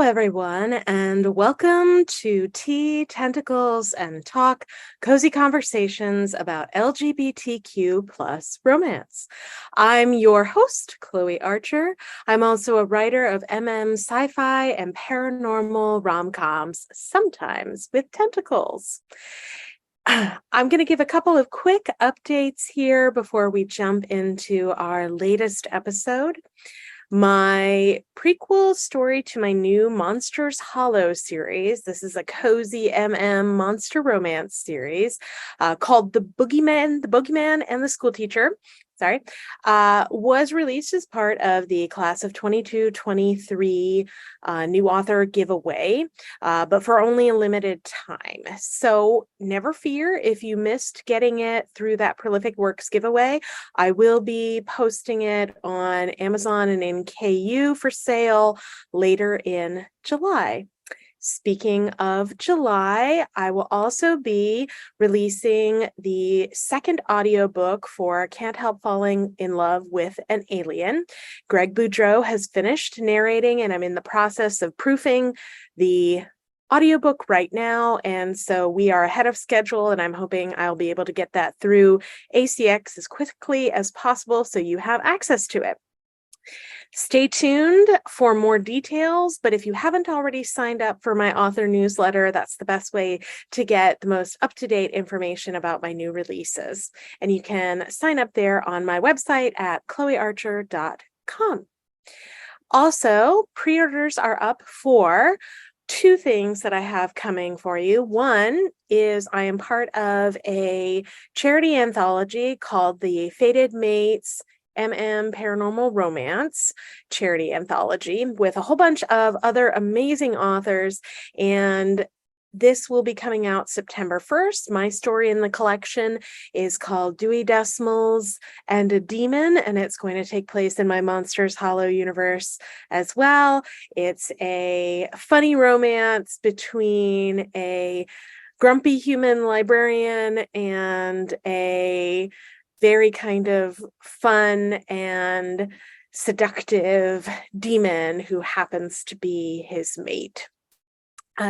everyone, and welcome to Tea, Tentacles, and Talk, cozy conversations about LGBTQ plus romance. I'm your host, Chloe Archer. I'm also a writer of sci-fi and paranormal rom-coms, sometimes with tentacles. I'm going to give a couple of quick updates here before we jump into our latest episode. My prequel story to my new Monsters Hollow series. This is a cozy monster romance series called The Boogeyman and the School Teacher. Was released as part of the class of 22-23 new author giveaway, but for only a limited time. So never fear if you missed getting it through that Prolific Works giveaway. I will be posting it on Amazon and in KU for sale later in July. Speaking of July, I will also be releasing the second audiobook for Can't Help Falling in Love with an Alien. Greg Boudreau has finished narrating, and I'm in the process of proofing the audiobook right now. And so we are ahead of schedule, and I'm hoping I'll be able to get that through ACX as quickly as possible so you have access to it. Stay tuned for more details, but if you haven't already signed up for my author newsletter, that's the best way to get the most up-to-date information about my new releases. And you can sign up there on my website at chloearcher.com. Also, pre-orders are up for two things that I have coming for you. One is I am part of a charity anthology called the Fated Mates Paranormal Romance charity anthology with a whole bunch of other amazing authors, and this will be coming out September 1st. My story in the collection is called Dewey Decimals and a Demon, and it's going to take place in my Monsters Hollow universe as well. It's a funny romance between a grumpy human librarian and a very kind of fun and seductive demon who happens to be his mate.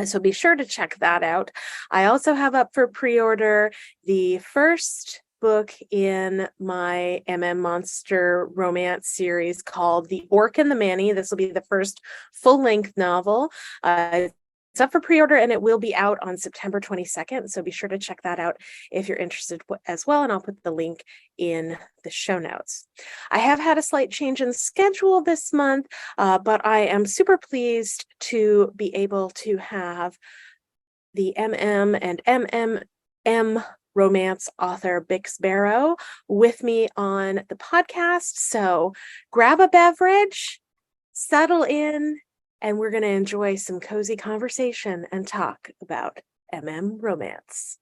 So be sure to check that out. I also have up for pre-order the first book in my monster romance series called The Orc and the Manny. This will be the first full-length novel. It's up for pre-order, and it will be out on September 22nd, so be sure to check that out if you're interested as well, and I'll put the link in the show notes. I have had a slight change in schedule this month, but I am super pleased to be able to have the and MMM romance author Bix Barrow with me on the podcast, so grab a beverage, settle in, and we're going to enjoy some cozy conversation and talk about romance.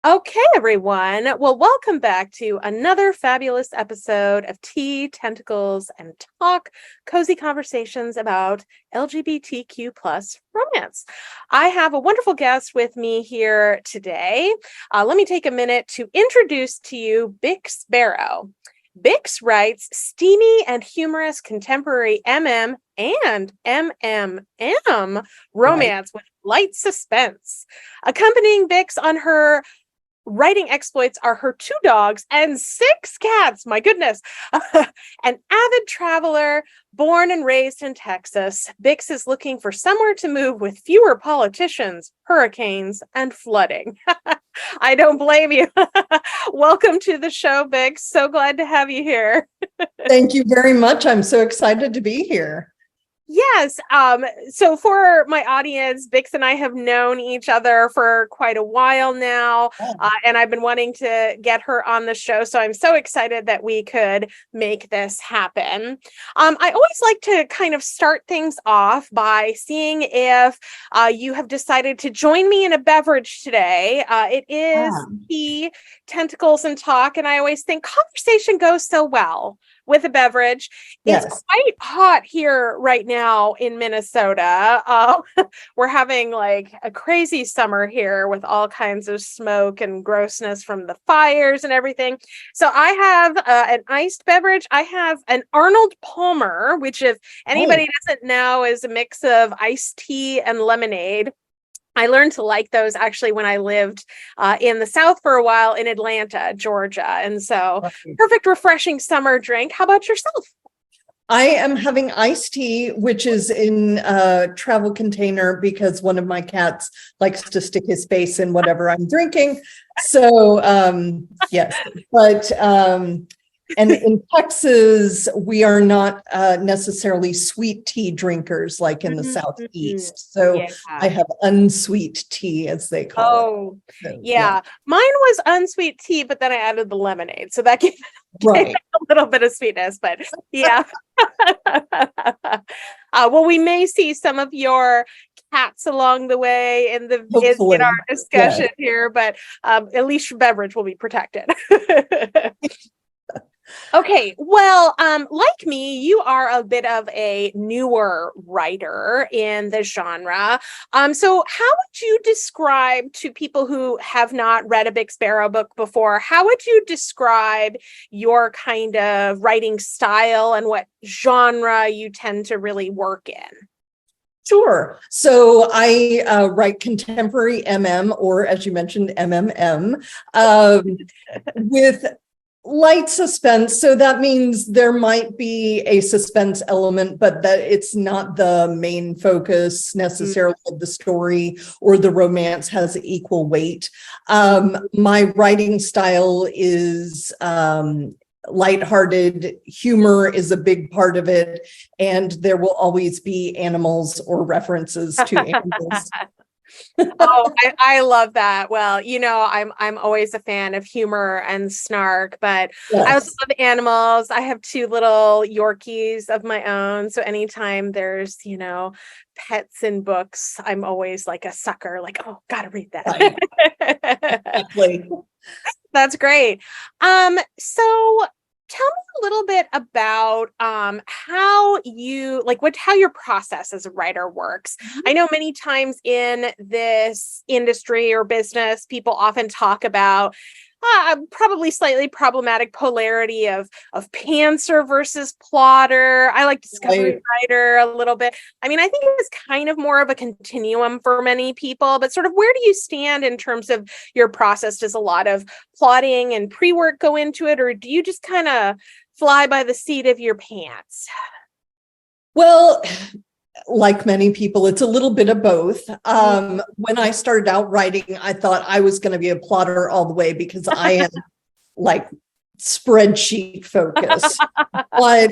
Okay, everyone. Well, welcome back to another fabulous episode of Tea, Tentacles, and Talk, cozy conversations about LGBTQ plus romance. I have a wonderful guest with me here today. Let me take a minute to introduce to you Bix Barrow. Bix writes steamy and humorous contemporary and MMM romance with light suspense. Accompanying Bix on her writing exploits are her 2 dogs and 6 cats. My goodness. An avid traveler born and raised in Texas, Bix is looking for somewhere to move with fewer politicians, hurricanes, and flooding. I don't blame you. Welcome to the show, Bix. So glad to have you here. Thank you very much. I'm so excited to be here. Yes. So for my audience, Bix and I have known each other for quite a while now, and I've been wanting to get her on the show. So I'm so excited that we could make this happen. I always like to kind of start things off by seeing if you have decided to join me in a beverage today. It is Tea, Tentacles, and Talk, and I always think conversation goes so well with a beverage. It's Yes. quite hot here right now in Minnesota. We're having like a crazy summer here with all kinds of smoke and grossness from the fires and everything. So I have an iced beverage. I have an Arnold Palmer, which if Oh, anybody doesn't know is a mix of iced tea and lemonade. I learned to like those actually when I lived in the South for a while in Atlanta, Georgia. And so right. perfect, refreshing summer drink. How about yourself? I am having iced tea, which is in a travel container because one of my cats likes to stick his face in whatever I'm drinking. So, yes, but and in Texas, we are not necessarily sweet tea drinkers like in the Mhm. Southeast. So Yeah. I have unsweet tea, as they call it. Oh, So, yeah, yeah. Mine was unsweet tea, but then I added the lemonade. So that gave, gave it right. a little bit of sweetness, but yeah. Well, we may see some of your cats along the way in Hopefully, our yes. discussion here, but at least your beverage will be protected. Okay, well, like me, you are a bit of a newer writer in the genre. So how would you describe to people who have not read a Bix Barrow book before, how would you describe your kind of writing style and what genre you tend to really work in? Sure. So I write contemporary or as you mentioned, MMM, with light suspense. So that means there might be a suspense element, but that it's not the main focus necessarily of the story, or the romance has equal weight. My writing style is lighthearted. Humor is a big part of it, and there will always be animals or references to animals. Oh, I love that. Well, I'm always a fan of humor and snark, but I also Yes. love animals. I have two little Yorkies of my own. So anytime there's, pets in books, I'm always like a sucker, like, oh, gotta read Right. that. Exactly. That's great. So tell me a little bit about how you how your process as a writer works. I know many times in this industry or business, people often talk about probably slightly problematic polarity of pantser versus plotter. I like discovery Right. writer a little bit. I mean, I think it's kind of more of a continuum for many people, but sort of where do you stand in terms of your process? Does a lot of plotting and pre-work go into it, or do you just kind of fly by the seat of your pants? Well, like many people, it's a little bit of both. When I started out writing, I thought I was going to be a plotter all the way because I am like spreadsheet focused. But,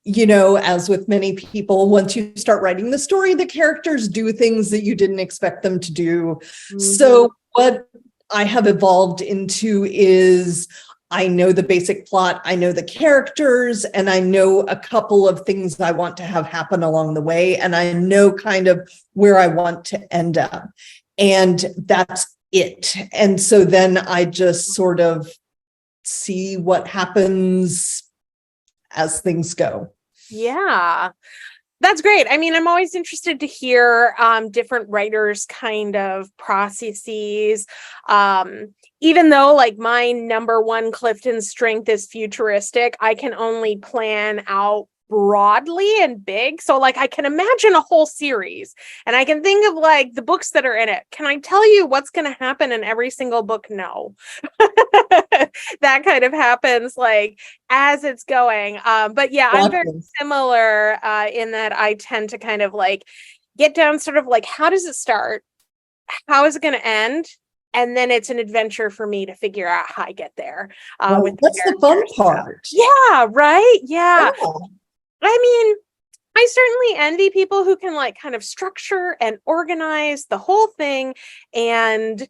as with many people, once you start writing the story, the characters do things that you didn't expect them to do. Mhm. So what I have evolved into is I know the basic plot, I know the characters, and I know a couple of things I want to have happen along the way, and I know kind of where I want to end up. And that's it. And so then I just sort of see what happens as things go. Yeah. That's great. I mean, I'm always interested to hear different writers' kind of processes. Even though, like, my number one Clifton strength is futuristic, I can only plan out broadly and big. So, like, I can imagine a whole series and I can think of like the books that are in it. Can I tell you what's going to happen in every single book? No. That kind of happens like as it's going. But yeah, I'm very Exactly. similar in that I tend to kind of like get down sort of like, how does it start? How is it going to end? And then it's an adventure for me to figure out how I get there Right. with the That's the fun characters. So, part. yeah, right. Yeah. Yeah. I mean, I certainly envy people who can like kind of structure and organize the whole thing and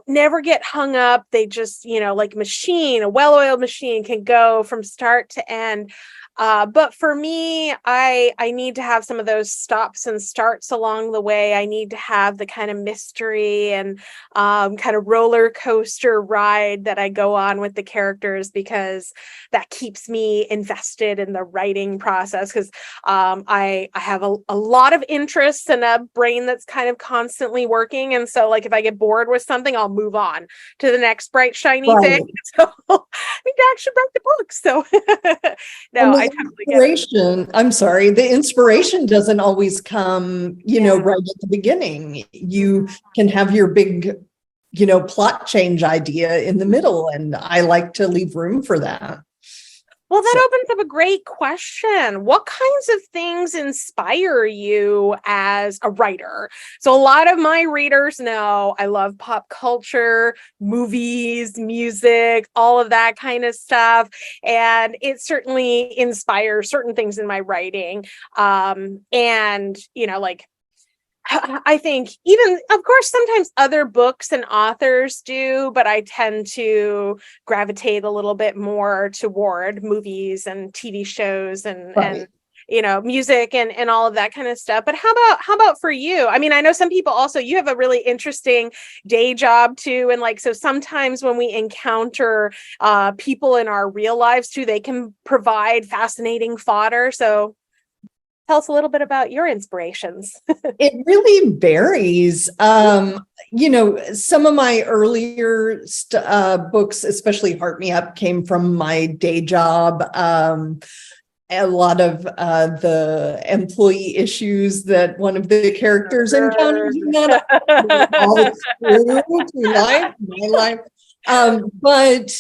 never get hung up. They just, like a well-oiled machine can go from start to end. But for me, I need to have some of those stops and starts along the way. I need to have the kind of mystery and kind of roller coaster ride that I go on with the characters, because that keeps me invested in the writing process. Because I have a lot of interests and a brain that's kind of constantly working. And so, like, if I get bored with something, I'll move on to the next bright, shiny Right. thing. So I think I actually write the book. So And no, the I totally get it. the inspiration doesn't always come, right at the beginning. You can have your big, plot change idea in the middle, and I like to leave room for that. Well, So, that opens up a great question. What kinds of things inspire you as a writer? So, a lot of my readers know I love pop culture, movies, music, all of that kind of stuff. And it certainly inspires certain things in my writing. And, like, I think even, of course, sometimes other books and authors do, but I tend to gravitate a little bit more toward movies and TV shows and right. music and all of that kind of stuff. But how about for you? I mean, I know some people also, you have a really interesting day job too, and like, so sometimes when we encounter people in our real lives too, they can provide fascinating fodder. So tell us a little bit about your inspirations. It really varies. Some of my earlier books, especially Heart Me Up, came from my day job. A lot of the employee issues that one of the characters encounters in that all true to life, my life. But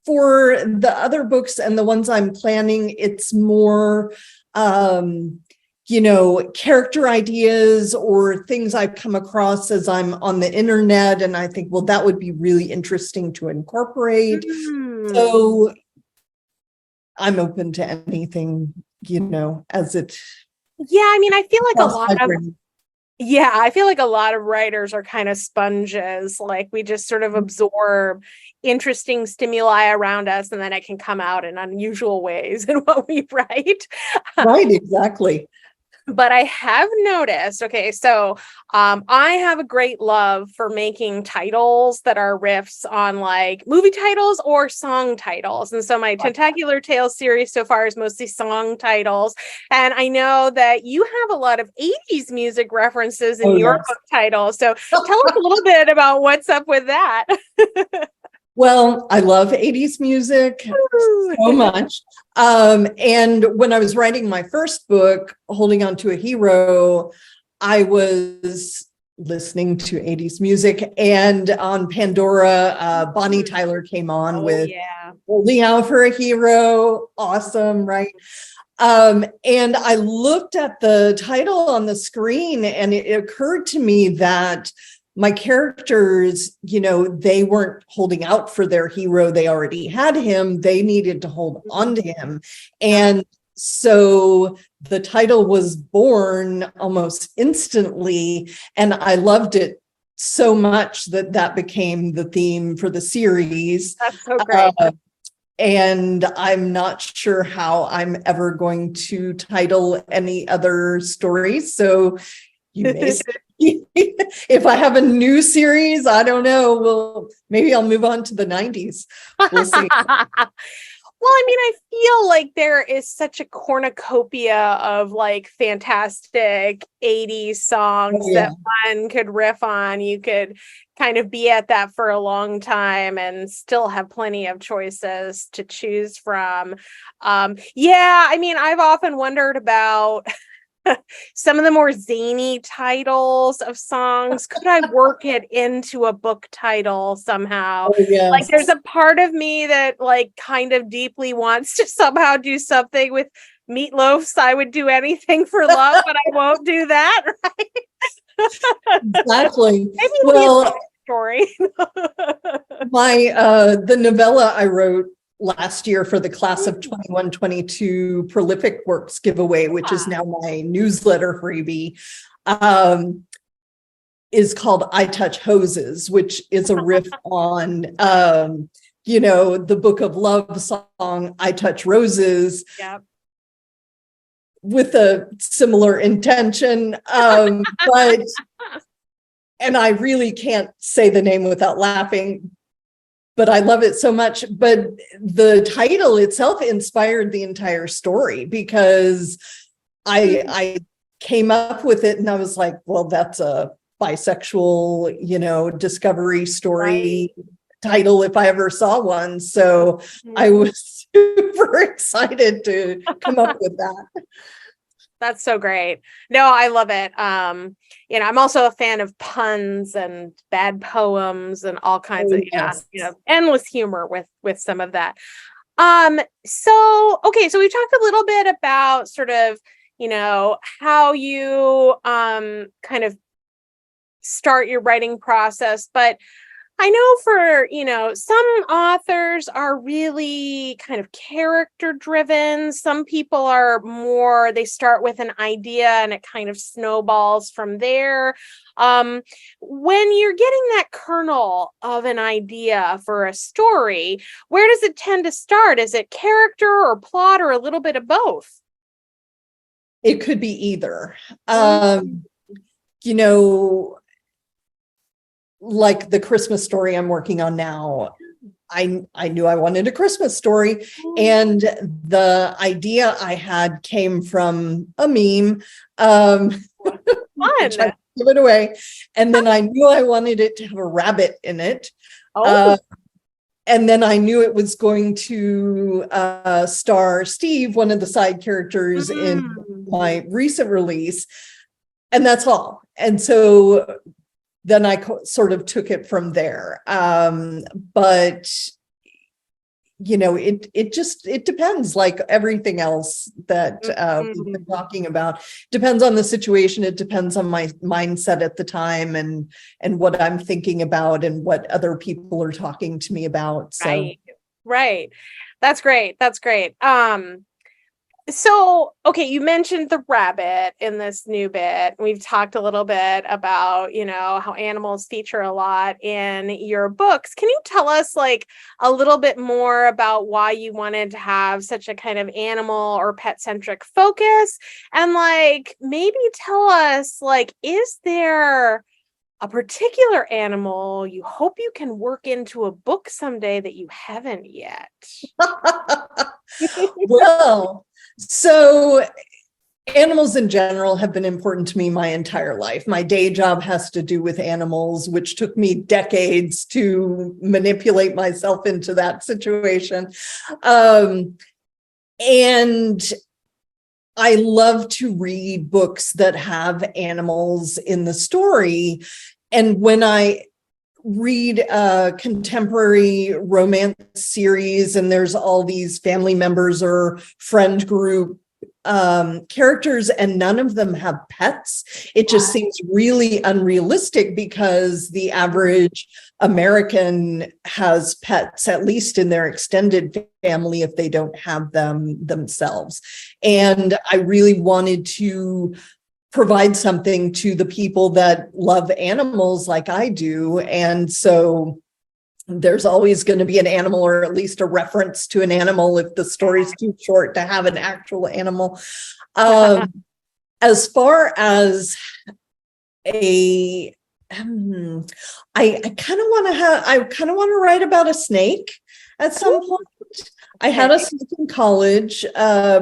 for the other books and the ones I'm planning, it's more character ideas or things I've come across as I'm on the internet, and I think, well, that would be really interesting to incorporate. So I'm open to anything, as it. Yeah, I mean, I feel like a a lot of writers are kind of sponges. Like, we just sort of absorb interesting stimuli around us, and then it can come out in unusual ways in what we write. Right, exactly. But I have noticed, okay, so I have a great love for making titles that are riffs on like movie titles or song titles. And so my Tentacular Tales series so far is mostly song titles. And I know that you have a lot of 80s music references in your book titles. So tell us a little bit about what's up with that. Well, I love 80s music so much. And when I was writing my first book, Holding On to a Hero, I was listening to 80s music. And on Pandora, Bonnie Tyler came on with Holding Out for a Hero. Awesome, right? And I looked at the title on the screen, and it occurred to me that my characters, they weren't holding out for their hero. They already had him. They needed to hold on to him. And so the title was born almost instantly. And I loved it so much that became the theme for the series. That's so great. And I'm not sure how I'm ever going to title any other stories. So you may say, if I have a new series, I don't know. Well, maybe I'll move on to the 90s. We'll see. Well, I mean, I feel like there is such a cornucopia of like fantastic 80s songs that one could riff on. You could kind of be at that for a long time and still have plenty of choices to choose from. I mean, I've often wondered about some of the more zany titles of songs. Could I work it into a book title somehow? Like, there's a part of me that like kind of deeply wants to somehow do something with Meatloaf's I Would Do Anything for Love, but I won't do that, right? Exactly. Maybe well, story. The novella I wrote last year for the class of 21-22 prolific works giveaway, which is now my newsletter freebie, is called I Touch Hoses, which is a riff on the Book of Love song, I Touch Roses, Yep. with a similar intention. And I really can't say the name without laughing, but I love it so much. But the title itself inspired the entire story, because I came up with it and I was like, well, that's a bisexual, discovery story title if I ever saw one. So I was super excited to come up with that. That's so great. No, I love it. I'm also a fan of puns and bad poems and all kinds of, Yes. endless humor with some of that. Okay, so we talked a little bit about sort of, how you kind of start your writing process, but I know for, some authors are really kind of character driven. Some people are more, they start with an idea and it kind of snowballs from there. When you're getting that kernel of an idea for a story, where does it tend to start? Is it character or plot or a little bit of both? It could be either. You like the Christmas story I'm working on now, I knew I wanted a Christmas story, and the idea I had came from a meme, which I give it away, and then I knew I wanted it to have a rabbit in it. And then I knew it was going to star Steve, one of the side characters in my recent release, and that's all. And so then I sort of took it from there. But it depends, like everything else that we've been talking about. Depends on the situation. It depends on my mindset at the time and what I'm thinking about and what other people are talking to me about. So. Right. That's great. So, okay, you mentioned the rabbit in this new bit. We've talked a little bit about, how animals feature a lot in your books. Can you tell us like a little bit more about why you wanted to have such a kind of animal or pet centric focus? And like, maybe tell us like, is there a particular animal you hope you can work into a book someday that you haven't yet? Well, so animals in general have been important to me my entire life. My day job has to do with animals, which took me decades to manipulate myself into that situation. And I love to read books that have animals in the story. And when I read a contemporary romance series and there's all these family members or friend group characters and none of them have pets, it just seems really unrealistic, because the average American has pets, at least in their extended family, if they don't have them themselves. And I really wanted to provide something to the people that love animals like I do. And so there's always going to be an animal, or at least a reference to an animal if the story's too short to have an actual animal. As far as I kind of want to write about a snake at some point. I had a snake in college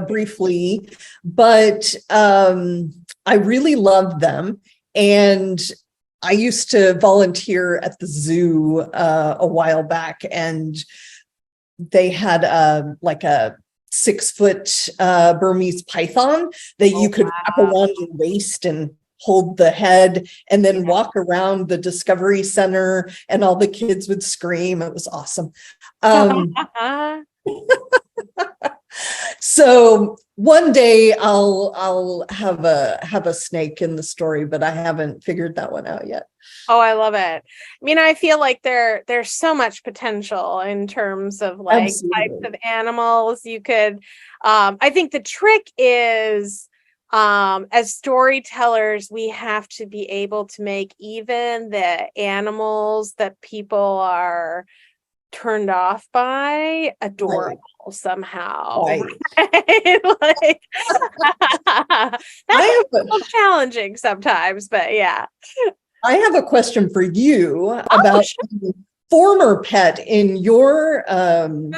briefly, but I really loved them. And I used to volunteer at the zoo a while back, and they had a 6-foot Burmese python that you could wrap around your waist and hold the head, and then walk around the Discovery Center, and all the kids would scream. It was awesome. So one day I'll have a snake in the story, but I haven't figured that one out yet. Oh, I love it. I mean, I feel like there's so much potential in terms of like types of animals you could. I think the trick is, as storytellers, we have to be able to make even the animals that people are turned off by, Right. adorable somehow. Right. Right? Like that I was a little challenging sometimes, but yeah. have a question for you Oh, about sure. the former pet in your Mm,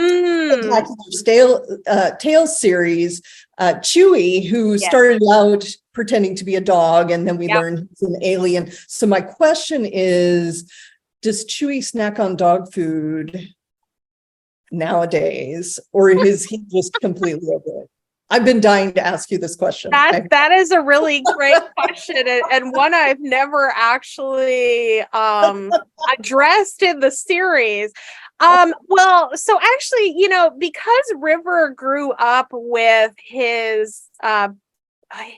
Tales series, Chewy, who yes. started out pretending to be a dog, and then we Yep. learned he's an alien. So my question is, does Chewy snack on dog food nowadays, or is he just completely over it? I've been dying to ask you this question. That is a really great question, and one I've never actually addressed in the series. Well, so actually, because River grew up with his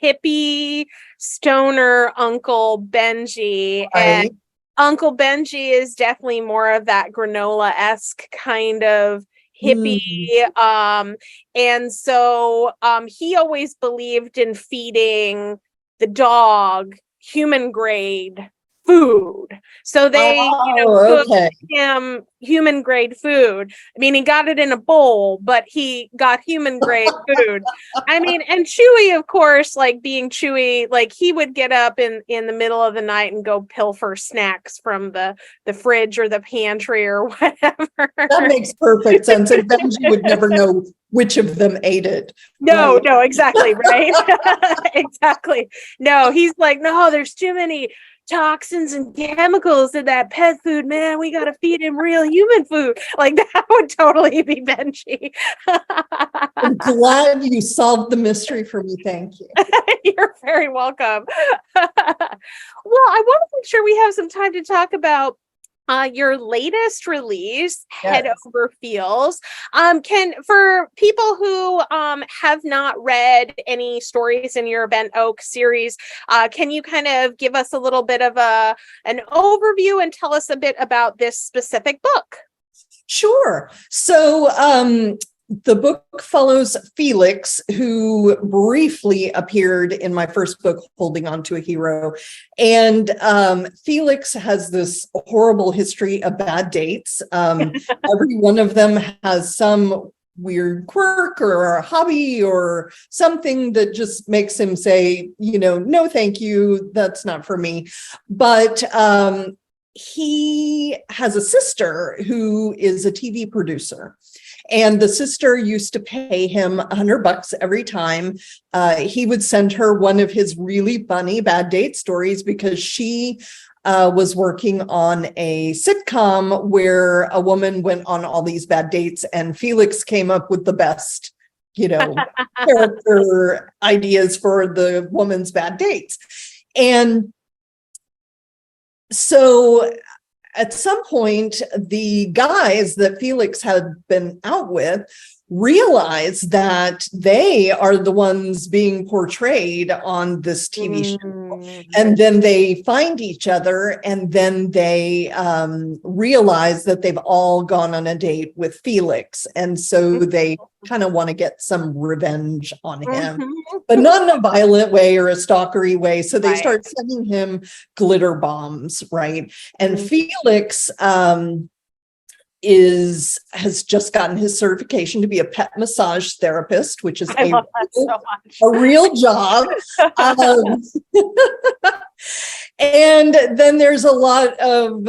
hippie stoner uncle Benji, and Right. Uncle Benji is definitely more of that granola-esque kind of hippie. Mm. And so he always believed in feeding the dog human grade food. So they, Oh, cooked okay. him human grade food. I mean, he got it in a bowl, but he got human grade food. I mean, and Chewy, of course, like being Chewy, like he would get up in the middle of the night and go pilfer snacks from the fridge or the pantry or whatever. That makes perfect sense. And Benji would never know which of them ate it. No, Right. no, exactly, right? Exactly. No, he's like, no, there's too many toxins and chemicals in that pet food, man. We got to feed him real human food. Like that would totally be Benji. I'm glad you solved the mystery for me. Thank you. You're very welcome. Well, I want to make sure we have some time to talk about your latest release, Head Yes. Over Feels. Can for people who have not read any stories in your Bent Oak series, can you kind of give us a little bit of an overview and tell us a bit about this specific book? Sure. So the book follows Felix, who briefly appeared in my first book, Holding On to a Hero. And Felix has this horrible history of bad dates. Every one of them has some weird quirk or a hobby or something that just makes him say, no, thank you, that's not for me. But he has a sister who is a TV producer. And the sister used to pay him $100 every time he would send her one of his really funny bad date stories, because she was working on a sitcom where a woman went on all these bad dates, and Felix came up with the best, character ideas for the woman's bad dates. And so at some point, the guys that Felix had been out with realized that they are the ones being portrayed on this TV show. And then they find each other, and then they realize that they've all gone on a date with Felix. And so they kind of want to get some revenge on him, but not in a violent way or a stalkery way. So they start sending him glitter bombs, right? And Felix has just gotten his certification to be a pet massage therapist, which is a real job. And then there's a lot of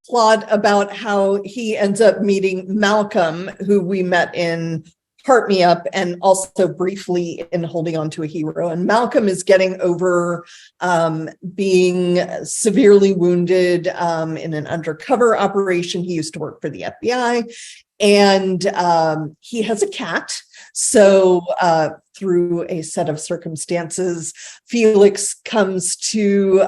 plot about how he ends up meeting Malcolm, who we met in Heart Me Up and also briefly in Holding On to a Hero. And Malcolm is getting over being severely wounded in an undercover operation. He used to work for the FBI, and he has a cat. So through a set of circumstances, Felix comes to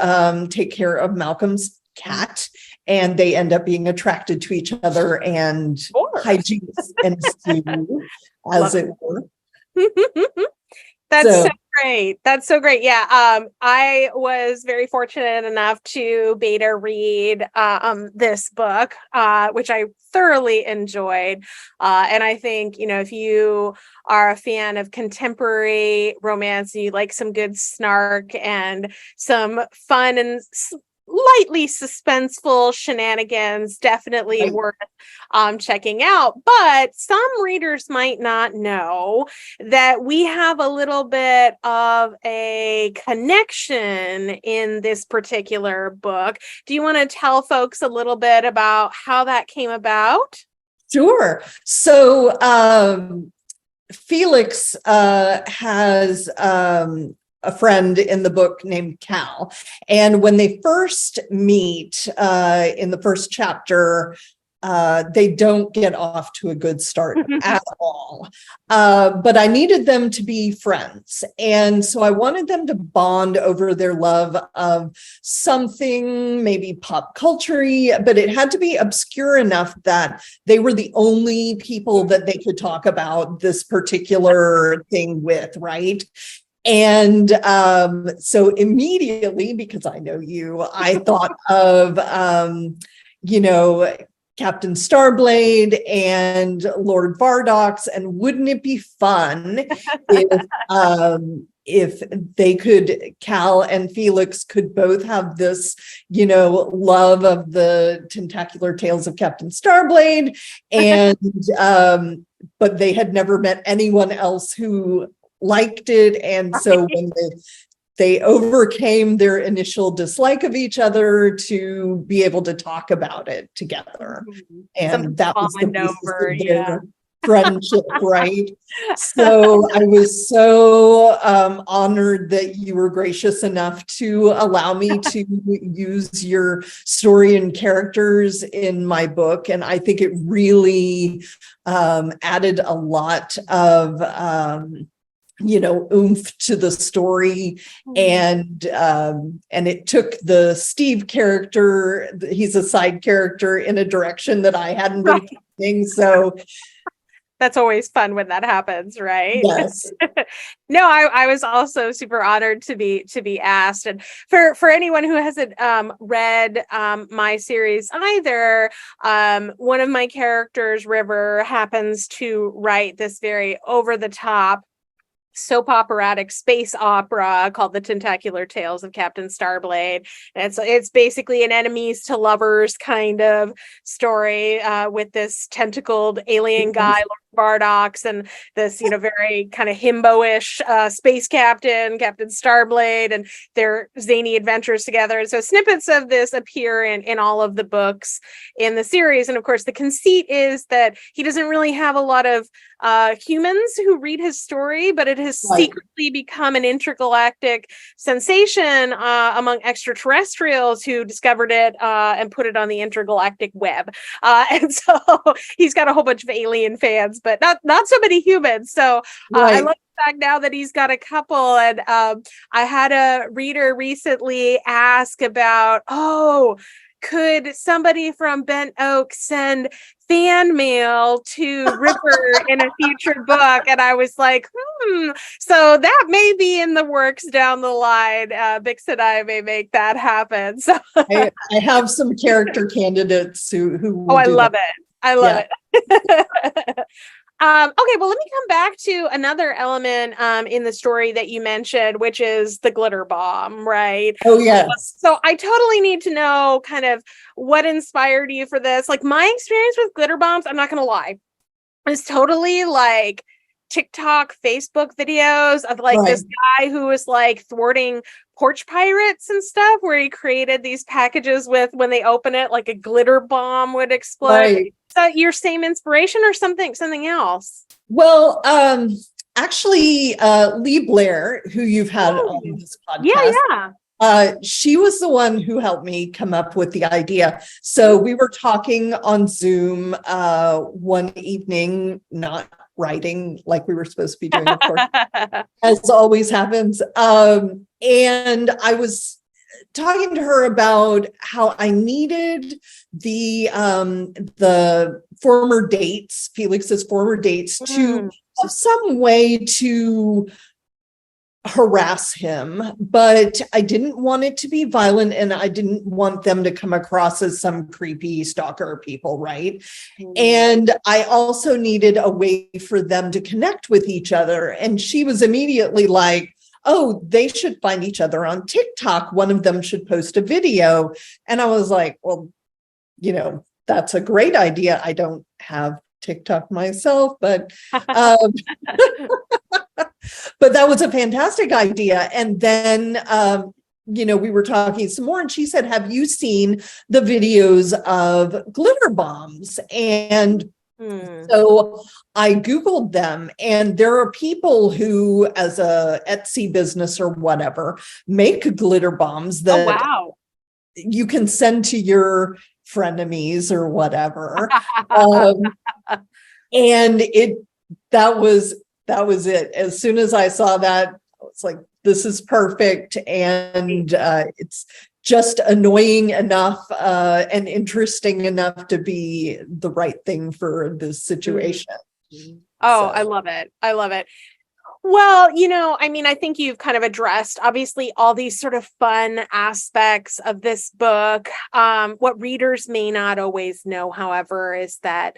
take care of Malcolm's cat, and they end up being attracted to each other, and hijinks ensue, as it were. That's so great. That's so great. Yeah. I was very fortunate enough to beta read this book, which I thoroughly enjoyed. And I think, if you are a fan of contemporary romance, you like some good snark and some fun and lightly suspenseful shenanigans, definitely worth checking out. But some readers might not know that we have a little bit of a connection in this particular book. Do you want to tell folks a little bit about how that came about? Sure. So Felix has a friend in the book named Cal. And when they first meet in the first chapter, they don't get off to a good start at all. But I needed them to be friends. And so I wanted them to bond over their love of something, maybe pop culture-y, but it had to be obscure enough that they were the only people that they could talk about this particular thing with, right? And so immediately, because I know you, I thought of, Captain Starblade and Lord Vardox, and wouldn't it be fun if they could, Cal and Felix could both have this, love of the tentacular tales of Captain Starblade, and but they had never met anyone else who liked it, and so when they overcame their initial dislike of each other to be able to talk about it together. And that was the basis of their friendship, right? So I was so honored that you were gracious enough to allow me to use your story and characters in my book. And I think it really added a lot of oomph to the story, and it took the Steve character, he's a side character, in a direction that I hadn't been thinking. So that's always fun when that happens, right? Yes. No, I was also super honored to be asked. And for anyone who hasn't read my series either, one of my characters, River, happens to write this very over-the-top soap operatic space opera called The Tentacular Tales of Captain Starblade. And it's basically an enemies to lovers kind of story with this tentacled alien guy, Lord Bardox, and this, very kind of himbo-ish space Captain Starblade, and their zany adventures together. And so snippets of this appear in all of the books in the series. And of course, the conceit is that he doesn't really have a lot of humans who read his story, but it has secretly become an intergalactic sensation among extraterrestrials who discovered it and put it on the intergalactic web. And so he's got a whole bunch of alien fans, but not so many humans. So I love the fact now that he's got a couple. And I had a reader recently ask about, could somebody from Bent Oak send fan mail to Ripper in a future book? And I was like, so that may be in the works down the line. Bix and I may make that happen. So I have some character candidates who I love it. I love it. Okay, well, let me come back to another element in the story that you mentioned, which is the glitter bomb, right? Oh, yes. So I totally need to know kind of what inspired you for this. Like, my experience with glitter bombs, I'm not going to lie, is totally like TikTok, Facebook videos of like this guy who was like thwarting porch pirates and stuff, where he created these packages with, when they open it, like a glitter bomb would explode. Is that your same inspiration or something else? Well, actually, Lee Blair, who you've had on this podcast, she was the one who helped me come up with the idea. So we were talking on Zoom one evening, not writing like we were supposed to be doing, of course, as always happens. And I was talking to her about how I needed the former dates, Felix's former dates, to have some way to harass him, but I didn't want it to be violent, and I didn't want them to come across as some creepy stalker people, right? And I also needed a way for them to connect with each other. And she was immediately like, oh, they should find each other on TikTok. One of them should post a video. And I was like, well, that's a great idea. I don't have TikTok myself, but um, but that was a fantastic idea. And then we were talking some more, and she said, have you seen the videos of glitter bombs? And so I Googled them, and there are people who, as a Etsy business or whatever, make glitter bombs that wow. you can send to your frenemies or whatever. And that was it. As soon as I saw that, I was like, this is perfect. And it's just annoying enough and interesting enough to be the right thing for this situation. Oh, so. I love it. I love it. Well, I think you've kind of addressed, obviously, all these sort of fun aspects of this book. What readers may not always know, however, is that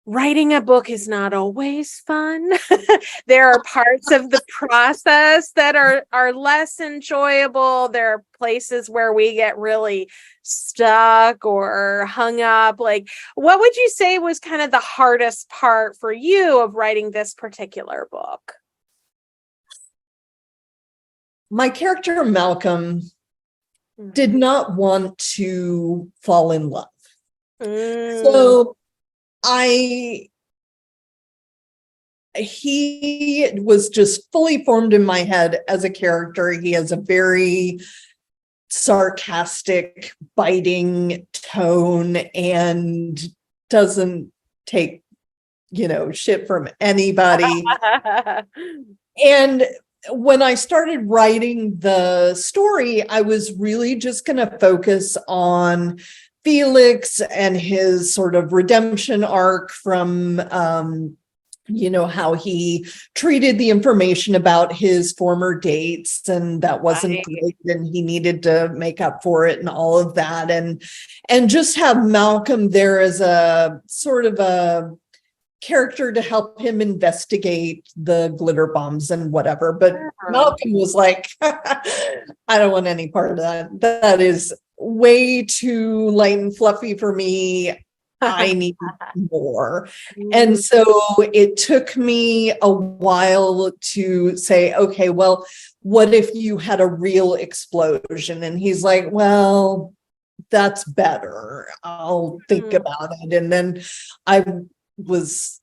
writing a book is not always fun. There are parts of the process that are less enjoyable. There are places where we get really stuck or hung up. Like, what would you say was kind of the hardest part for you of writing this particular book? My character, Malcolm, did not want to fall in love. So he was just fully formed in my head as a character. He has a very sarcastic, biting tone and doesn't take, shit from anybody. And when I started writing the story, I was really just going to focus on Felix and his sort of redemption arc from, how he treated the information about his former dates, and that wasn't great, and he needed to make up for it and all of that. And just have Malcolm there as a sort of a character to help him investigate the glitter bombs and whatever. But Malcolm was like, I don't want any part of that. That is way too light and fluffy for me. I need more. And so it took me a while to say, okay, well, what if you had a real explosion? And he's like, well, that's better. I'll think about it. And then I was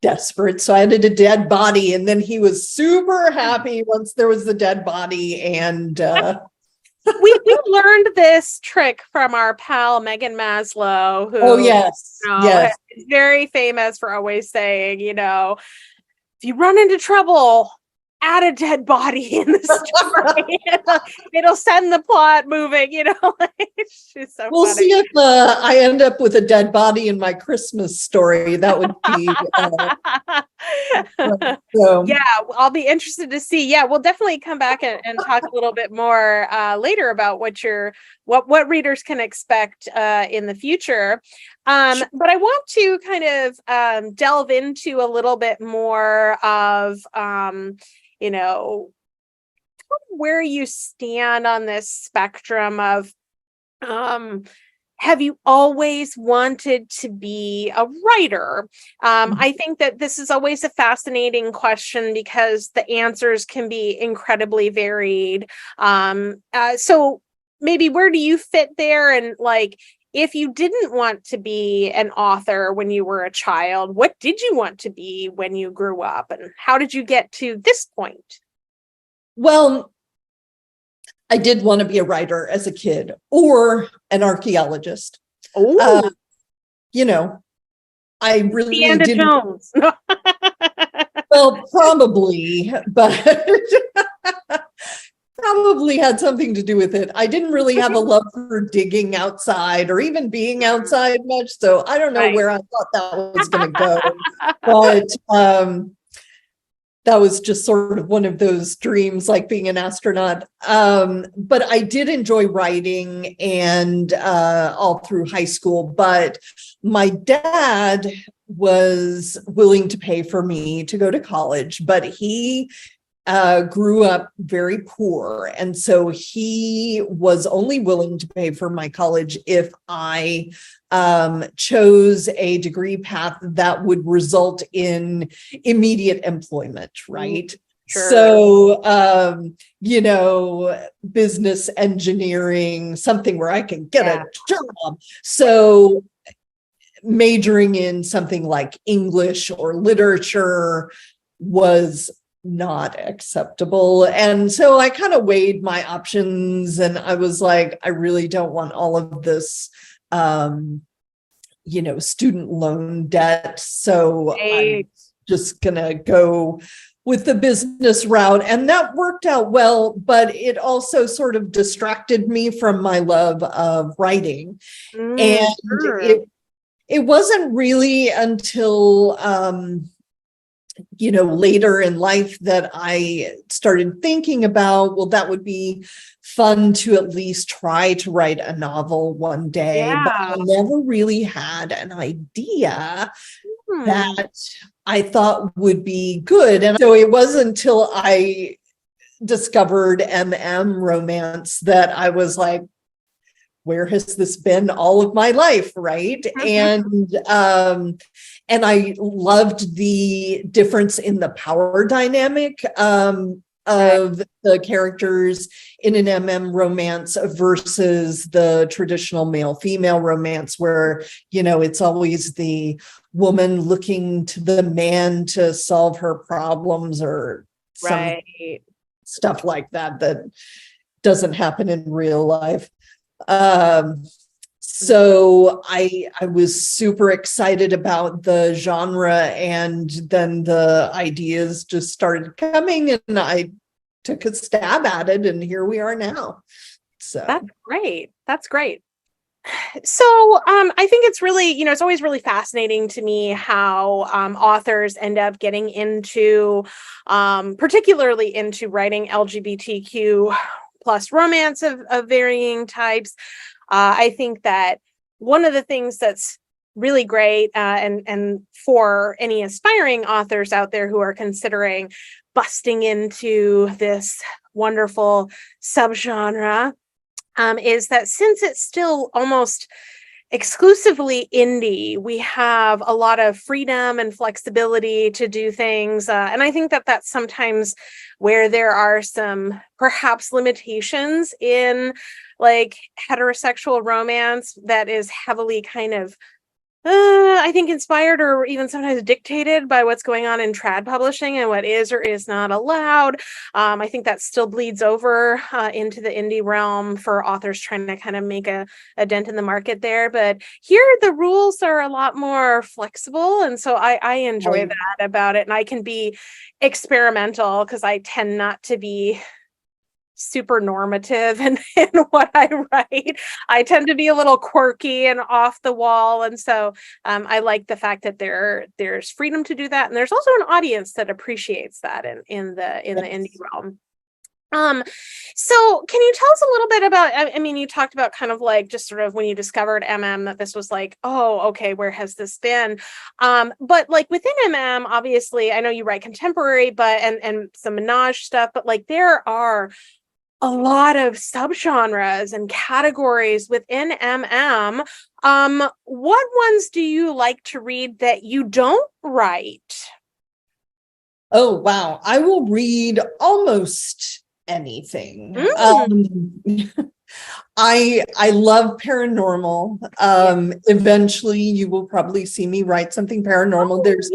desperate, so I added a dead body, and then he was super happy once there was the dead body. And we learned this trick from our pal Megan Maslow, who yes, is very famous for always saying, if you run into trouble, add a dead body in the story. It'll send the plot moving, She's so we'll funny. See if I end up with a dead body in my Christmas story. That would be yeah, I'll be interested to see. Yeah, we'll definitely come back and talk a little bit more later about what readers can expect in the future. But I want to kind of delve into a little bit more of where you stand on this spectrum of have you always wanted to be a writer? I think that this is always a fascinating question because the answers can be incredibly varied. So maybe where do you fit there? And if you didn't want to be an author when you were a child, what did you want to be when you grew up? And how did you get to this point? Well, I did want to be a writer as a kid or an archaeologist. Oh, I really Indiana didn't. Jones. Well, probably, but probably had something to do with it. I didn't really have a love for digging outside or even being outside much, so I don't know where I thought that was going to go. But that was just sort of one of those dreams, like being an astronaut. But I did enjoy writing and all through high school. But my dad was willing to pay for me to go to college, but he grew up very poor. And so he was only willing to pay for my college if I chose a degree path that would result in immediate employment, right? Sure. So, business engineering, something where I can get a job. So majoring in something like English or literature was not acceptable. And so I kind of weighed my options, and I was like, I really don't want all of this, student loan debt. So I'm just gonna go with the business route. And that worked out well, but it also sort of distracted me from my love of writing. And it wasn't really until later in life that I started thinking about, well, that would be fun to at least try to write a novel one day. But I never really had an idea that I thought would be good. And so it wasn't until I discovered romance that I was like, where has this been all of my life, right? And I loved the difference in the power dynamic of the characters in an romance versus the traditional male-female romance, where, it's always the woman looking to the man to solve her problems or some stuff like that doesn't happen in real life. So I was super excited about the genre, and then the ideas just started coming, and I took a stab at it, and here we are now. So that's great. That's great. So I think it's really, it's always really fascinating to me how authors end up getting into, particularly into writing LGBTQ plus romance of varying types. I think that one of the things that's really great, and for any aspiring authors out there who are considering busting into this wonderful subgenre, is that since it's still almost exclusively indie, we have a lot of freedom and flexibility to do things. And I think that that's sometimes where there are some perhaps limitations in like heterosexual romance that is heavily kind of I think inspired or even sometimes dictated by what's going on in trad publishing and what is or is not allowed. I think that still bleeds over into the indie realm for authors trying to kind of make a dent in the market there. But here the rules are a lot more flexible. And so I enjoy that about it. And I can be experimental because I tend not to be super normative in what I write. I tend to be a little quirky and off the wall. And so I like the fact that there's freedom to do that. And there's also an audience that appreciates that in the indie realm. So can you tell us a little bit about, I mean, you talked about kind of like just sort of when you discovered that this was like, oh, okay, where has this been? But like within obviously, I know you write contemporary, but, and some menage stuff, but like there are a lot of subgenres and categories within what ones do you like to read that you don't write? Oh, wow. I will read almost anything. I love paranormal. Eventually you will probably see me write something paranormal. There's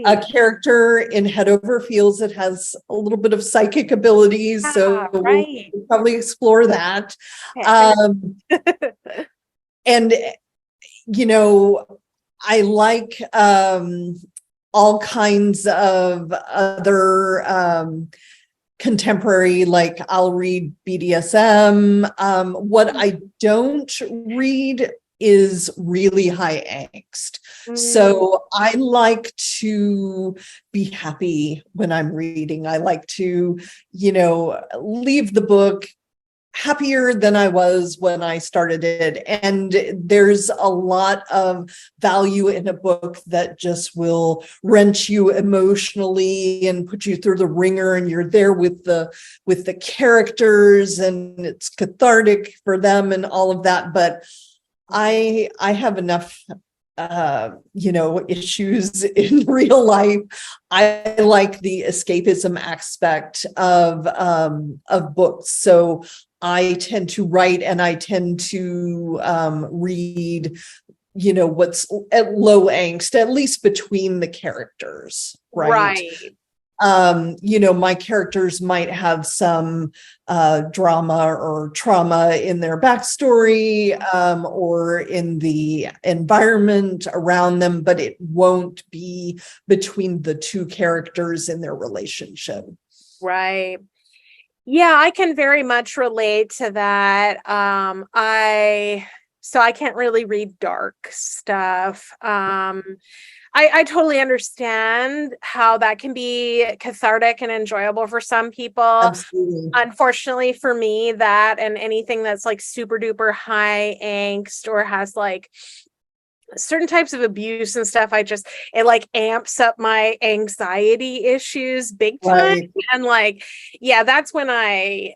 a character in Head Over Heels that has a little bit of psychic abilities, so we'll probably explore that. And I like all kinds of other contemporary, like I'll read BDSM. What I don't read is really high angst. So I like to be happy when I'm reading. I like to, leave the book happier than I was when I started it. And there's a lot of value in a book that just will wrench you emotionally and put you through the ringer, and you're there with the characters, and it's cathartic for them and all of that. But I have enough issues in real life. I like the escapism aspect of books. So I tend to write, and I tend to read, what's at low angst, at least between the characters, right? My characters might have some drama or trauma in their backstory, or in the environment around them, but it won't be between the two characters in their relationship. Right. Yeah, I can very much relate to that. I can't really read dark stuff. I totally understand how that can be cathartic and enjoyable for some people. Absolutely. Unfortunately for me, that and anything that's like super duper high angst or has like certain types of abuse and stuff, it like amps up my anxiety issues big time. Right. And like, yeah, that's when I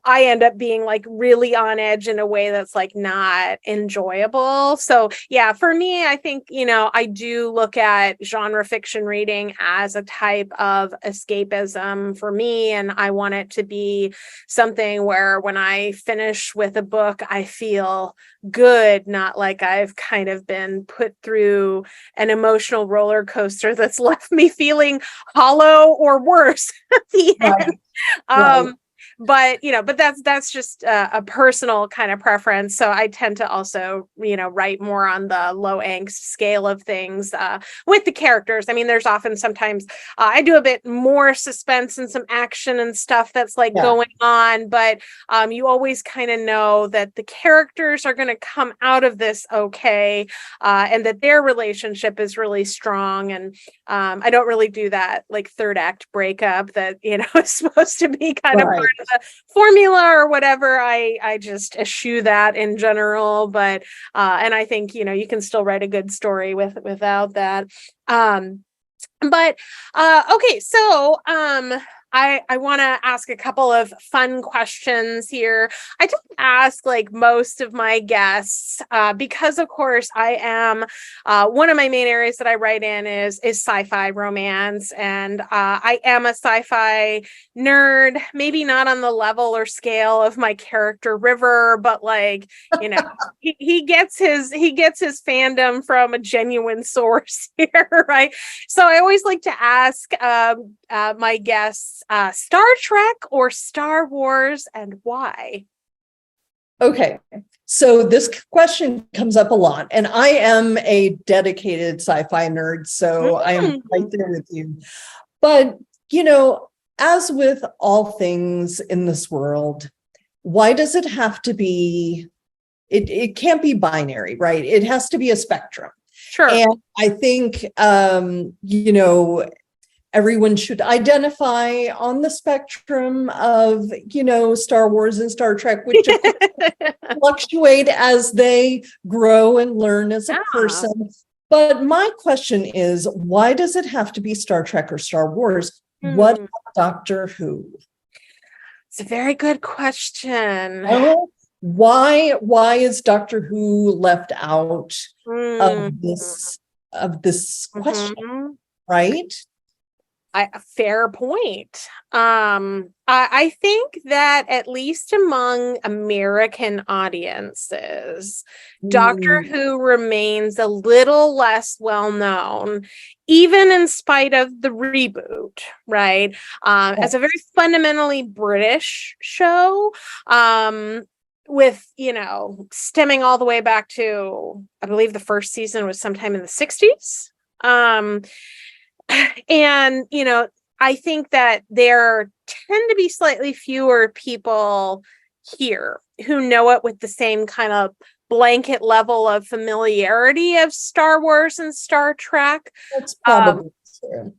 end up being like really on edge in a way that's like not enjoyable. So yeah, for me, I think, I do look at genre fiction reading as a type of escapism for me. And I want it to be something where when I finish with a book, I feel good, not like I've kind of been put through an emotional roller coaster that's left me feeling hollow or worse at the end. Right. But that's just a personal kind of preference. So I tend to also, write more on the low angst scale of things with the characters. I mean, there's often sometimes I do a bit more suspense and some action and stuff that's like going on, but you always kind of know that the characters are going to come out of this okay, and that their relationship is really strong. And I don't really do that like third act breakup that, is supposed to be kind of part of the formula or whatever. I just eschew that in general, but and I think you can still write a good story without that. Okay, so I want to ask a couple of fun questions here. I don't ask like most of my guests because, of course, I am one of my main areas that I write in is sci-fi romance, and I am a sci-fi nerd. Maybe not on the level or scale of my character River, but like he gets his fandom from a genuine source here, right? So I always like to ask my guests, Star Trek or Star Wars, and why? Okay, so this question comes up a lot, and I am a dedicated sci-fi nerd, so I am right there with you. But, as with all things in this world, why does it have to be, it can't be binary, right? It has to be a spectrum. Sure. And I think, everyone should identify on the spectrum of, Star Wars and Star Trek, which of course fluctuate as they grow and learn as a person. But my question is, why does it have to be Star Trek or Star Wars? What about Doctor Who? It's a very good question. Why is Doctor Who left out of this question, right? A fair point. I think that at least among American audiences, Doctor Who remains a little less well known, even in spite of the reboot, right? As a very fundamentally British show, with, stemming all the way back to, I believe the first season was sometime in the 60s. And, I think that there tend to be slightly fewer people here who know it with the same kind of blanket level of familiarity of Star Wars and Star Trek. That's probably true.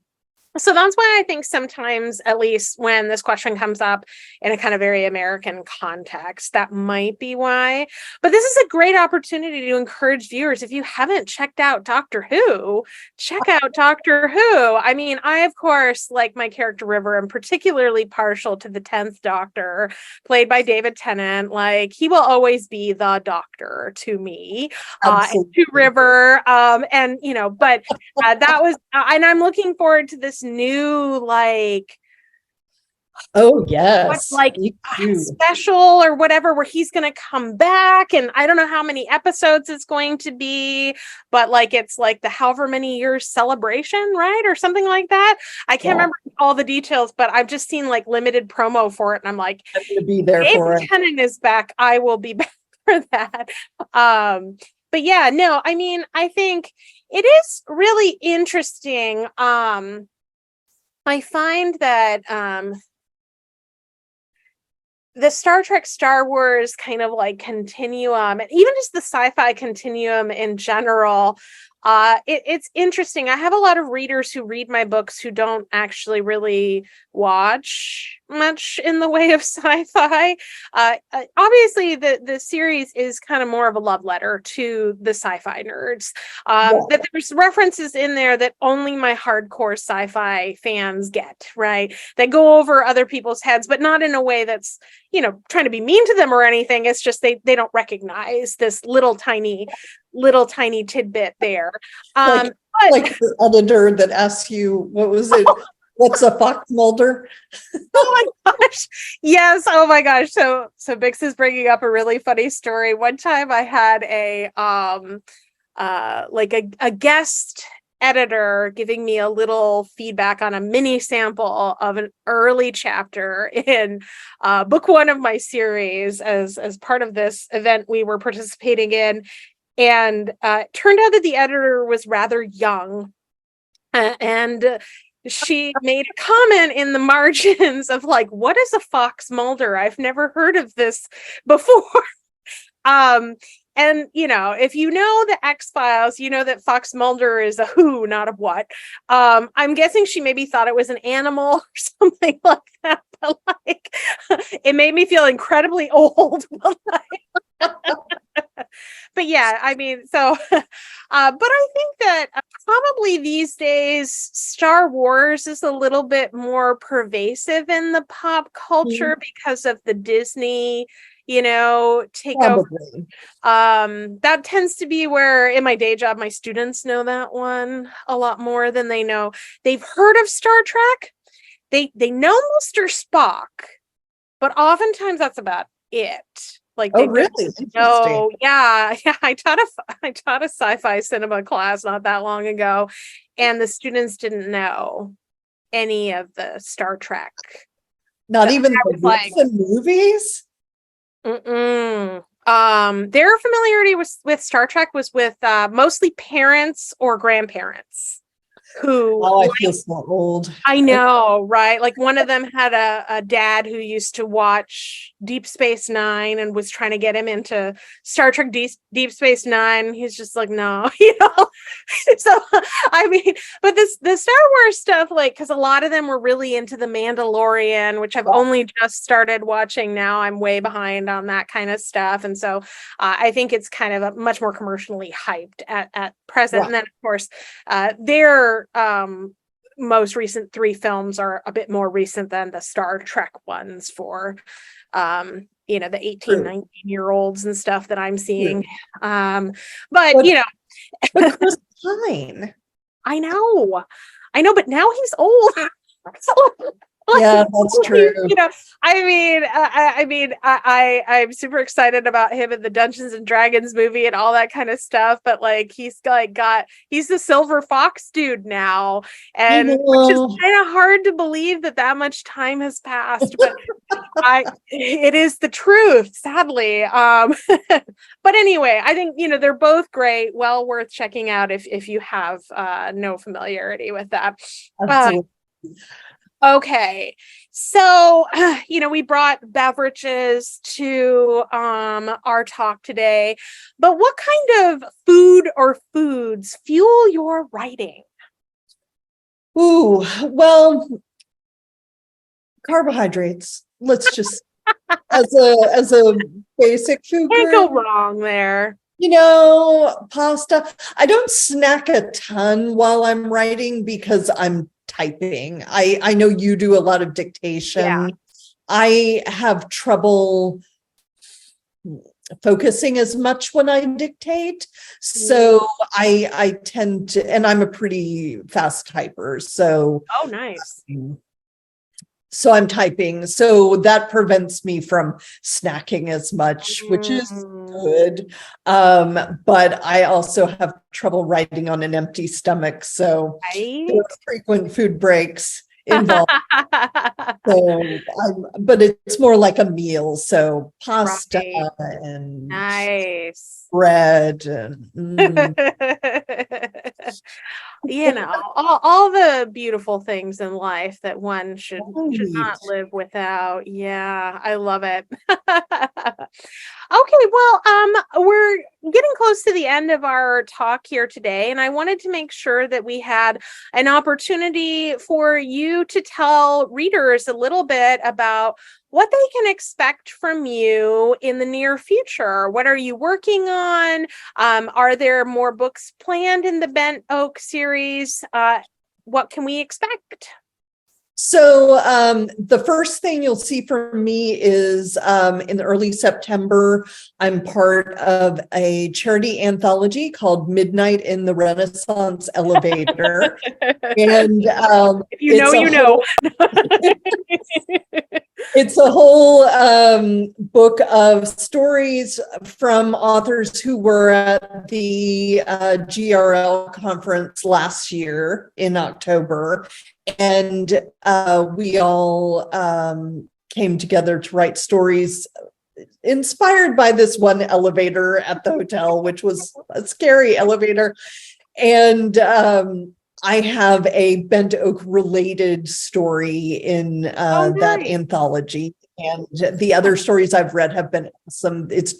So that's why I think sometimes, at least when this question comes up in a kind of very American context, that might be why. But this is a great opportunity to encourage viewers. If you haven't checked out Doctor Who, check out Doctor Who. I mean, I, of course, like my character River, am particularly partial to the 10th Doctor, played by David Tennant. Like, he will always be the Doctor to me, and to River. And, you know, but that was, and I'm looking forward to this new, like, oh yes, like special or whatever, where he's going to come back, and I don't know how many episodes it's going to be, but like it's like the however many years celebration, right, or something like that. I can't remember all the details, but I've just seen like limited promo for it, and I'm like, I'm going to be there for it. Tennant is back, I will be back for that. But yeah, no, I mean, I think it is really interesting. I find that the Star Trek, Star Wars kind of like continuum, and even just the sci-fi continuum in general, it's interesting. I have a lot of readers who read my books who don't actually really watch much in the way of sci-fi. Obviously, the series is kind of more of a love letter to the sci-fi nerds. That there's references in there that only my hardcore sci-fi fans get, right? That go over other people's heads, but not in a way that's, you know, trying to be mean to them or anything. It's just they don't recognize this little tiny tidbit there. Like the editor that asks you, what was it? What's a fox mulder? Oh my gosh. Yes. Oh my gosh. So Bix is bringing up a really funny story. One time I had a guest editor giving me a little feedback on a mini sample of an early chapter in book 1 of my series as part of this event we were participating in. And it turned out that the editor was rather young, and she made a comment in the margins of like, what is a fox mulder? I've never heard of this before. And you know, if you know the X-Files, you know that Fox Mulder is a who, not a what. I'm guessing she maybe thought it was an animal or something like that. But like, it made me feel incredibly old. But yeah, I mean, so, but I think that probably these days, Star Wars is a little bit more pervasive in the pop culture because of the Disney, you know, takeover. That tends to be where in my day job, my students know that one a lot more than they know. They've heard of Star Trek. They know Mr. Spock, but oftentimes that's about it. Like, oh, really? No, yeah. I taught a sci-fi cinema class not that long ago, and the students didn't know any of the Star Trek. Not even the movies? Their familiarity with Star Trek was with mostly parents or grandparents. Who, I feel so old. I know, right? Like one of them had a dad who used to watch Deep Space Nine and was trying to get him into Star Trek Deep Space Nine. He's just like, no, you know. So I mean, but the Star Wars stuff, like, because a lot of them were really into the Mandalorian, which I've only just started watching now. I'm way behind on that kind of stuff, and so I think it's kind of a much more commercially hyped at present. And then of course, their most recent 3 films are a bit more recent than the Star Trek ones for you know, the 18, 19-year-olds and stuff that I'm seeing. But you know, but Chris Pine. I know, but now he's old. Yeah, that's true. You know, I mean, I'm super excited about him in the Dungeons and Dragons movie and all that kind of stuff. But like, he's the Silver Fox dude now, and which is kind of hard to believe that much time has passed. But it is the truth, sadly. But anyway, I think, you know, they're both great, well worth checking out if you have no familiarity with that. Absolutely. Okay, so you know, we brought beverages to our talk today, but what kind of food or foods fuel your writing? Ooh, well, carbohydrates. Let's just as a basic food Can't go group. wrong there. Pasta. I don't snack a ton while I'm writing because I'm typing. I know you do a lot of dictation. Yeah. I have trouble focusing as much when I dictate. So I tend to, and I'm a pretty fast typer. Oh, nice. So I'm typing. So that prevents me from snacking as much, which is good. But I also have trouble writing on an empty stomach. So there Right. are frequent food breaks involved. So but it's more like a meal. So pasta Right. and Nice. bread and All the beautiful things in life that one should right. not live without. Yeah, I love it. Okay, well, we're getting close to the end of our talk here today, and I wanted to make sure that we had an opportunity for you to tell readers a little bit about what they can expect from you in the near future. What are you working on? Are there more books planned in the Bent Oak series? What can we expect? So the first thing you'll see from me is in early September, I'm part of a charity anthology called Midnight in the Renaissance Elevator. And If you know, you know. it's a whole book of stories from authors who were at the GRL conference last year in October. And we all came together to write stories inspired by this one elevator at the hotel, which was a scary elevator. And I have a Bent Oak related story in that anthology. And the other stories I've read have been some, it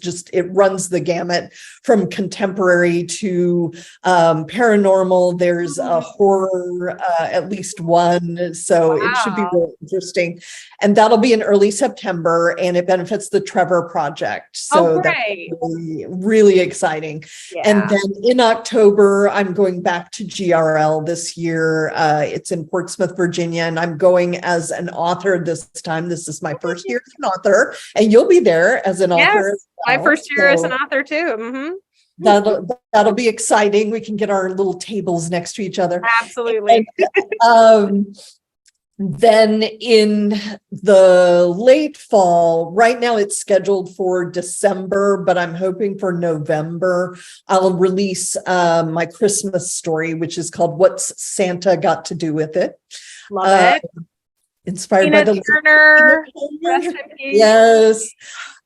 runs the gamut from contemporary to paranormal. There's a horror, at least one. So it should be really interesting. And that'll be in early September, and it benefits the Trevor Project. So that's really, really exciting. Yeah. And then in October, I'm going back to GRL this year. It's in Portsmouth, Virginia, and I'm going as an author this time. This is my first year as an author, and you'll be there as an author. Yes, my first year as an author too. That'll be exciting. We can get our little tables next to each other. Absolutely. And, then in the late fall, right now it's scheduled for December, but I'm hoping for November, I'll release my Christmas story, which is called What's Santa Got to Do with It? Love it. Inspired by the Turner. Yes.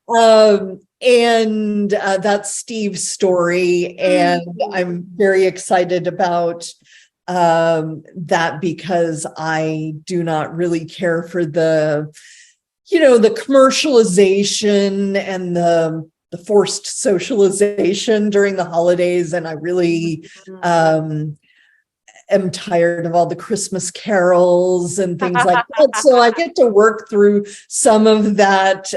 And that's Steve's story. And I'm very excited about that because I do not really care for the commercialization and the forced socialization during the holidays. And I really am tired of all the Christmas carols and things like that. So I get to work through some of that,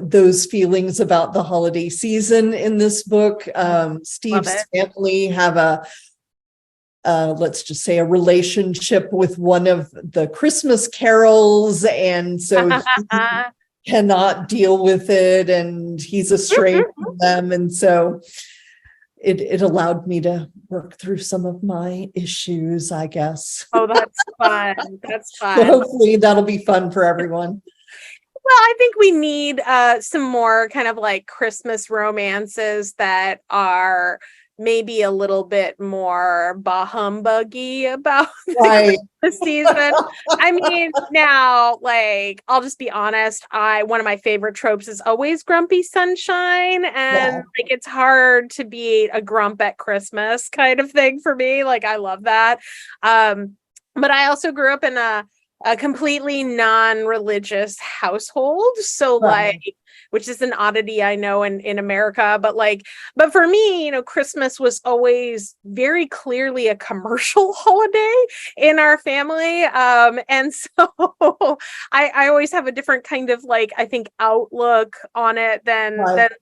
those feelings about the holiday season in this book. Steve's family have let's just say a relationship with one of the Christmas carols. And so he cannot deal with it, and he's estranged from them. And so it allowed me to work through some of my issues, I guess. Oh, that's fun. That's fun. So hopefully that'll be fun for everyone. Well, I think we need some more kind of like Christmas romances that are maybe a little bit more bah humbuggy about the season. I mean, now, like, I'll just be honest. One of my favorite tropes is always grumpy sunshine, and like it's hard to be a grump at Christmas kind of thing for me. Like, I love that. But I also grew up in a completely non-religious household, so like which is an oddity I know in America. But for me, Christmas was always very clearly a commercial holiday in our family. And so I always have a different kind of I think outlook on it than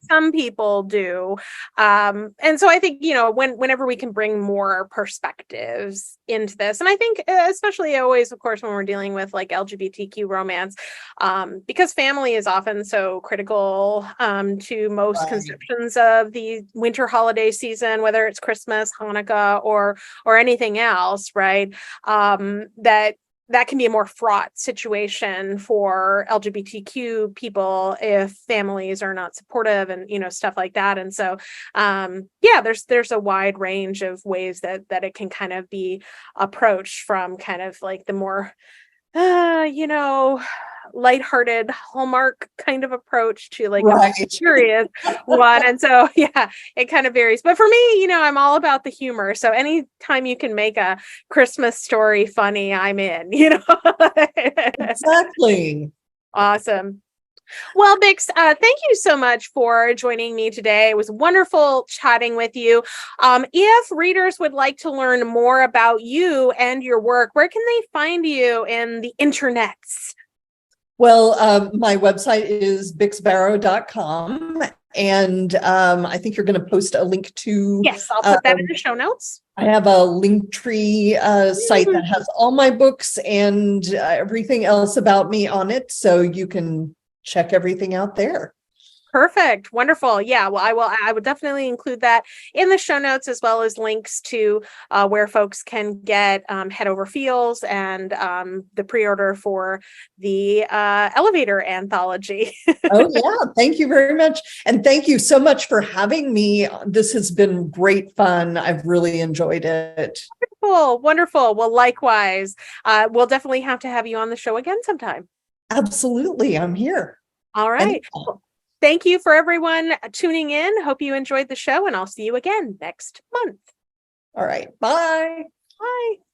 some people do. And so I think, whenever we can bring more perspectives into this, and I think especially always, of course, when we're dealing with LGBTQ romance, because family is often so critical to most conceptions of the winter holiday season, whether it's Christmas, Hanukkah, or anything else, right? That can be a more fraught situation for LGBTQ people if families are not supportive and, stuff like that. And so, there's a wide range of ways that it can kind of be approached, from kind of the more, lighthearted Hallmark kind of approach to a more serious one. And so, it kind of varies. But for me, I'm all about the humor. So anytime you can make a Christmas story funny, I'm in, Exactly. Awesome. Well, Bix, thank you so much for joining me today. It was wonderful chatting with you. If readers would like to learn more about you and your work, where can they find you in the internets? Well, my website is bixbarrow.com. And I think you're going to post a link to... Yes, I'll put that in the show notes. I have a Linktree site that has all my books and everything else about me on it. So you can check everything out there. Perfect. Wonderful. Yeah. Well, I would definitely include that in the show notes, as well as links to where folks can get Head Over Feels and the pre-order for the Elevator anthology. Oh, yeah. Thank you very much. And thank you so much for having me. This has been great fun. I've really enjoyed it. Wonderful. Wonderful. Well, likewise, we'll definitely have to have you on the show again sometime. Absolutely. I'm here. All right. Thank you for everyone tuning in. Hope you enjoyed the show, and I'll see you again next month. All right. Bye. Bye.